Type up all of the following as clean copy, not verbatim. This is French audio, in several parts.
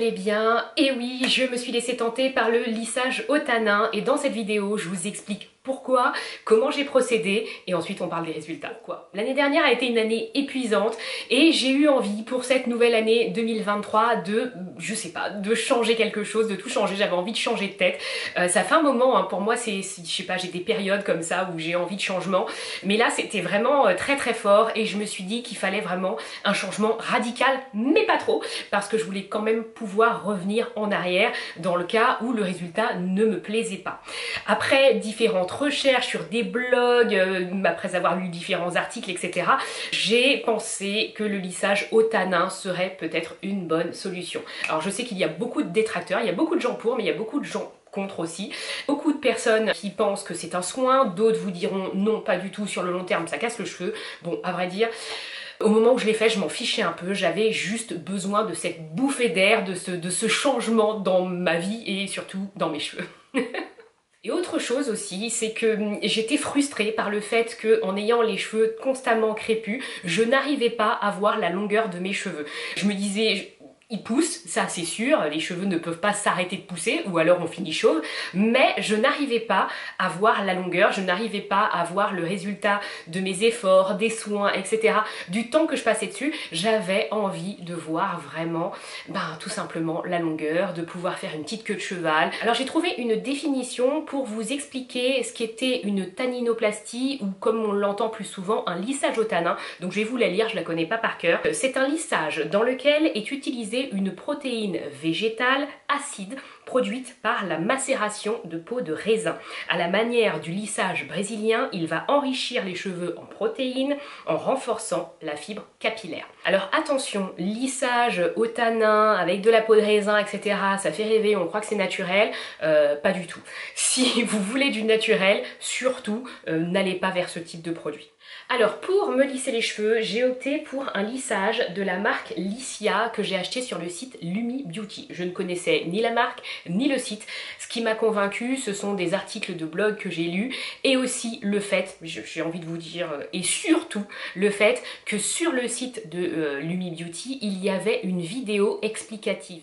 allez bien. Et oui, je me suis laissée tenter par le lissage au tanin et dans cette vidéo, je vous explique pourquoi, comment j'ai procédé et ensuite on parle des résultats. L'année dernière a été une année épuisante et j'ai eu envie pour cette nouvelle année 2023 de, je sais pas, de changer quelque chose, de tout changer. J'avais envie de changer de tête. Ça fait un moment, hein, pour moi, je sais pas, j'ai des périodes comme ça où j'ai envie de changement. Mais là, c'était vraiment très très fort et je me suis dit qu'il fallait vraiment un changement radical, mais pas trop, parce que je voulais quand même pouvoir revenir en arrière dans le cas où le résultat ne me plaisait pas. Après différentes recherches sur des blogs, après avoir lu différents articles, etc., j'ai pensé que le lissage au tanin serait peut-être une bonne solution. Alors je sais qu'il y a beaucoup de détracteurs, il y a beaucoup de gens pour, mais il y a beaucoup de gens contre aussi. Beaucoup de personnes qui pensent que c'est un soin, d'autres vous diront non, pas du tout, sur le long terme ça casse le cheveu. Bon, à vrai dire, au moment où je l'ai fait, je m'en fichais un peu, j'avais juste besoin de cette bouffée d'air, de ce changement dans ma vie et surtout dans mes cheveux. Et autre chose aussi, c'est que j'étais frustrée par le fait qu'en ayant les cheveux constamment crépus, je n'arrivais pas à voir la longueur de mes cheveux. Je me disais, ils poussent, ça c'est sûr, les cheveux ne peuvent pas s'arrêter de pousser ou alors on finit chauve, mais je n'arrivais pas à voir la longueur, je n'arrivais pas à voir le résultat de mes efforts, des soins, etc. Du temps que je passais dessus, j'avais envie de voir vraiment, tout simplement la longueur, de pouvoir faire une petite queue de cheval. Alors j'ai trouvé une définition pour vous expliquer ce qu'était une tanninoplastie ou comme on l'entend plus souvent, un lissage au tanin. Donc je vais vous la lire, je la connais pas par cœur. C'est un lissage dans lequel est utilisé une protéine végétale acide produite par la macération de peau de raisin. À la manière du lissage brésilien, il va enrichir les cheveux en protéines en renforçant la fibre capillaire. Alors attention, lissage au tanin avec de la peau de raisin, etc. ça fait rêver, on croit que c'est naturel. Pas du tout. Si vous voulez du naturel, surtout n'allez pas vers ce type de produit. Alors pour me lisser les cheveux, j'ai opté pour un lissage de la marque Lissia que j'ai acheté sur le site Lumi Beauty. Je ne connaissais ni la marque ni le site. Ce qui m'a convaincu, ce sont des articles de blog que j'ai lus et aussi le fait, j'ai envie de vous dire, et surtout le fait que sur le site de Lumi Beauty, il y avait une vidéo explicative.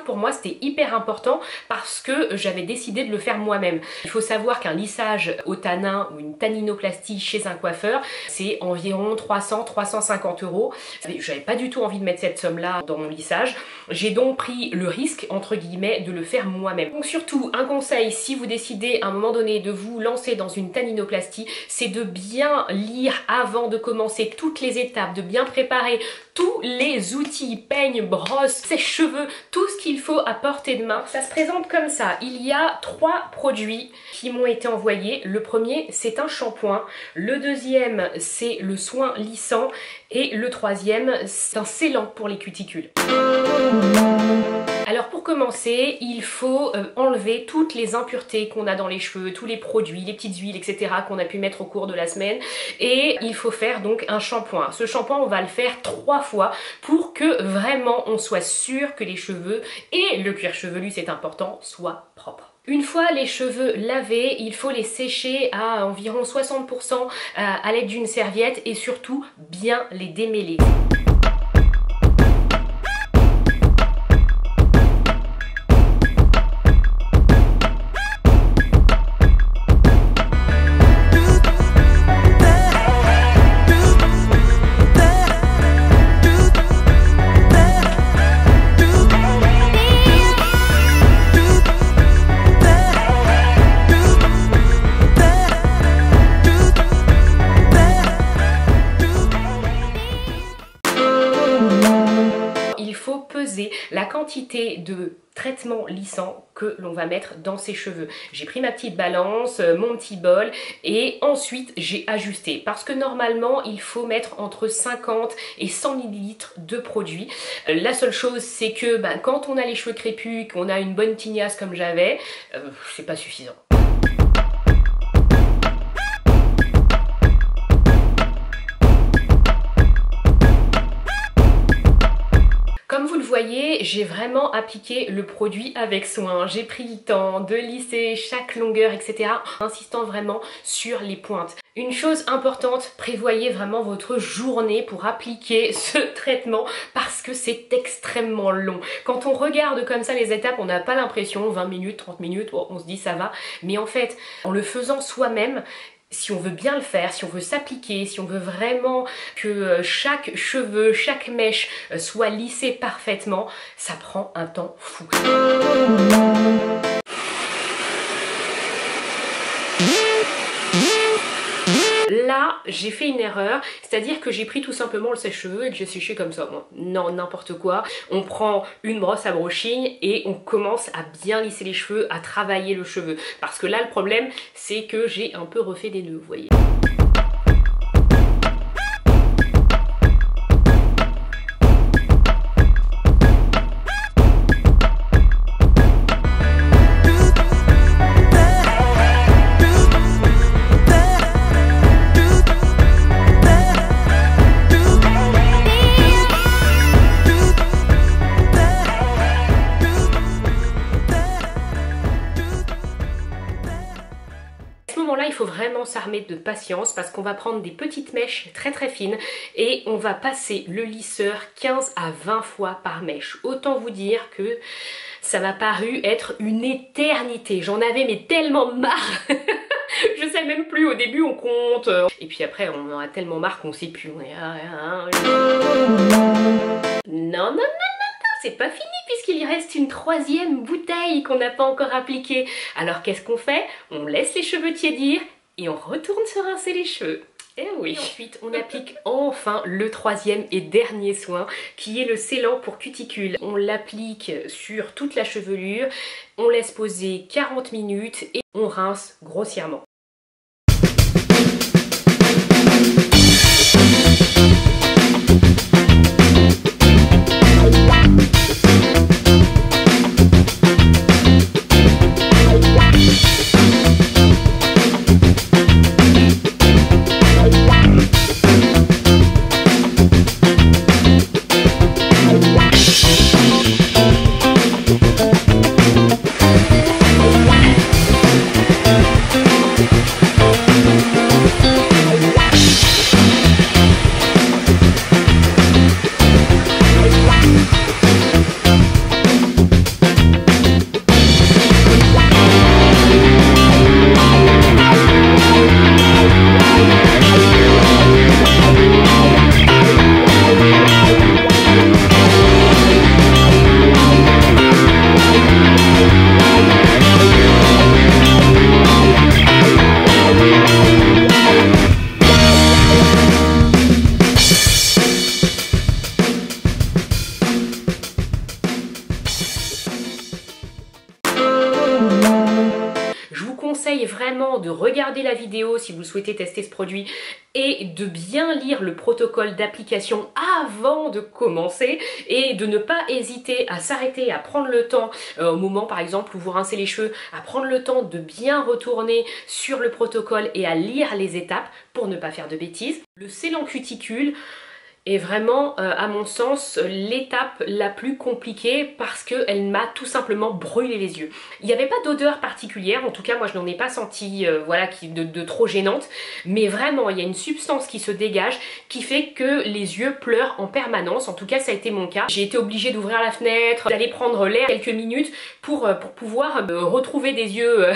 Pour moi c'était hyper important parce que j'avais décidé de le faire moi-même. Il faut savoir qu'un lissage au tanin ou une tanninoplastie chez un coiffeur c'est environ 300-350 €. J'avais pas du tout envie de mettre cette somme là dans mon lissage. J'ai donc pris le risque entre guillemets de le faire moi-même. Donc surtout un conseil, si vous décidez à un moment donné de vous lancer dans une tanninoplastie, c'est de bien lire avant de commencer toutes les étapes, de bien préparer tous les outils, peigne, brosse, sèche-cheveux, tout ce qu'il faut à portée de main. Ça se présente comme ça. Il y a 3 produits qui m'ont été envoyés. Le premier, c'est un shampoing. Le deuxième, c'est le soin lissant. Et le troisième, c'est un scellant pour les cuticules. Alors pour commencer, il faut enlever toutes les impuretés qu'on a dans les cheveux, tous les produits, les petites huiles, etc. qu'on a pu mettre au cours de la semaine. Et il faut faire donc un shampoing. Ce shampoing, on va le faire 3 fois pour que vraiment on soit sûr que les cheveux et le cuir chevelu, c'est important, soient propres. Une fois les cheveux lavés, il faut les sécher à environ 60% à l'aide d'une serviette et surtout bien les démêler. La quantité de traitement lissant que l'on va mettre dans ses cheveux. J'ai pris ma petite balance, mon petit bol et ensuite j'ai ajusté parce que normalement il faut mettre entre 50 et 100 ml de produit. La seule chose c'est que quand on a les cheveux crépus, qu'on a une bonne tignasse comme j'avais, c'est pas suffisant. Comme vous le voyez, j'ai vraiment appliquer le produit avec soin. J'ai pris le temps de lisser chaque longueur, etc. en insistant vraiment sur les pointes. Une chose importante, prévoyez vraiment votre journée pour appliquer ce traitement parce que c'est extrêmement long. Quand on regarde comme ça les étapes, on n'a pas l'impression 20 minutes, 30 minutes, bon, on se dit ça va. Mais en fait, en le faisant soi-même, si on veut bien le faire, si on veut s'appliquer, si on veut vraiment que chaque cheveu, chaque mèche soit lissée parfaitement, ça prend un temps fou. Là, j'ai fait une erreur, c'est-à-dire que j'ai pris tout simplement le sèche-cheveux et que j'ai séché comme ça. Bon, non, n'importe quoi. On prend une brosse à brushing et on commence à bien lisser les cheveux, à travailler le cheveu. Parce que là, le problème, c'est que j'ai un peu refait des nœuds, vous voyez. Là, il faut vraiment s'armer de patience parce qu'on va prendre des petites mèches très fines et on va passer le lisseur 15 à 20 fois par mèche. Autant vous dire que ça m'a paru être une éternité. J'en avais mais tellement marre. Je sais même plus, au début on compte et puis après on en a tellement marre qu'on sait plus. Non, c'est pas fini puisqu'il y reste une troisième bouteille qu'on n'a pas encore appliquée. Alors qu'est-ce qu'on fait? On laisse les cheveux tiédir et on retourne se rincer les cheveux. Eh oui. Et ensuite, on applique enfin le troisième et dernier soin qui est le scellant pour cuticule. On l'applique sur toute la chevelure, on laisse poser 40 minutes et on rince grossièrement. Vraiment de regarder la vidéo si vous souhaitez tester ce produit et de bien lire le protocole d'application avant de commencer et de ne pas hésiter à s'arrêter, à prendre le temps au moment par exemple où vous rincez les cheveux, à prendre le temps de bien retourner sur le protocole et à lire les étapes pour ne pas faire de bêtises. Le scellant cuticule est vraiment, à mon sens, l'étape la plus compliquée parce qu'elle m'a tout simplement brûlé les yeux. Il n'y avait pas d'odeur particulière, en tout cas moi je n'en ai pas senti voilà, de trop gênante, mais vraiment il y a une substance qui se dégage qui fait que les yeux pleurent en permanence, en tout cas ça a été mon cas. J'ai été obligée d'ouvrir la fenêtre, d'aller prendre l'air quelques minutes pour pouvoir retrouver des yeux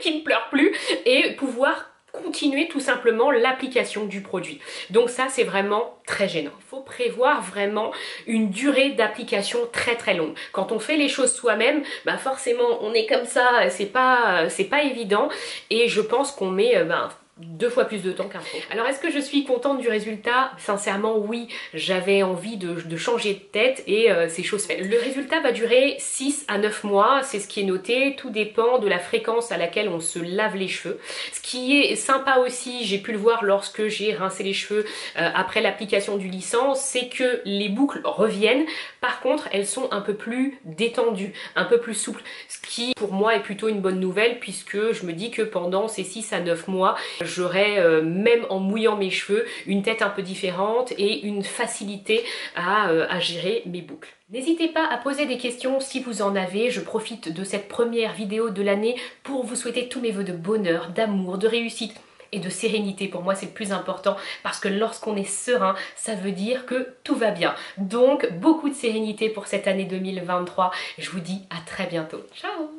qui ne pleurent plus et pouvoir continuer tout simplement l'application du produit. Donc ça c'est vraiment très gênant. Il faut prévoir vraiment une durée d'application très longue. Quand on fait les choses soi-même, bah forcément on est comme ça, c'est pas évident et je pense qu'on met 2 fois plus de temps qu'un pro. Alors est-ce que je suis contente du résultat? Sincèrement oui, j'avais envie de changer de tête et c'est chose faite. Le résultat va durer 6 à 9 mois, c'est ce qui est noté, tout dépend de la fréquence à laquelle on se lave les cheveux. Ce qui est sympa aussi, j'ai pu le voir lorsque j'ai rincé les cheveux après l'application du lissant, c'est que les boucles reviennent, par contre elles sont un peu plus détendues, un peu plus souples, ce qui pour moi est plutôt une bonne nouvelle puisque je me dis que pendant ces 6 à 9 mois, j'aurai même en mouillant mes cheveux une tête un peu différente et une facilité à gérer mes boucles. N'hésitez pas à poser des questions si vous en avez. Je profite de cette première vidéo de l'année pour vous souhaiter tous mes vœux de bonheur, d'amour, de réussite et de sérénité. Pour moi, c'est le plus important parce que lorsqu'on est serein, ça veut dire que tout va bien. Donc, beaucoup de sérénité pour cette année 2023. Je vous dis à très bientôt. Ciao!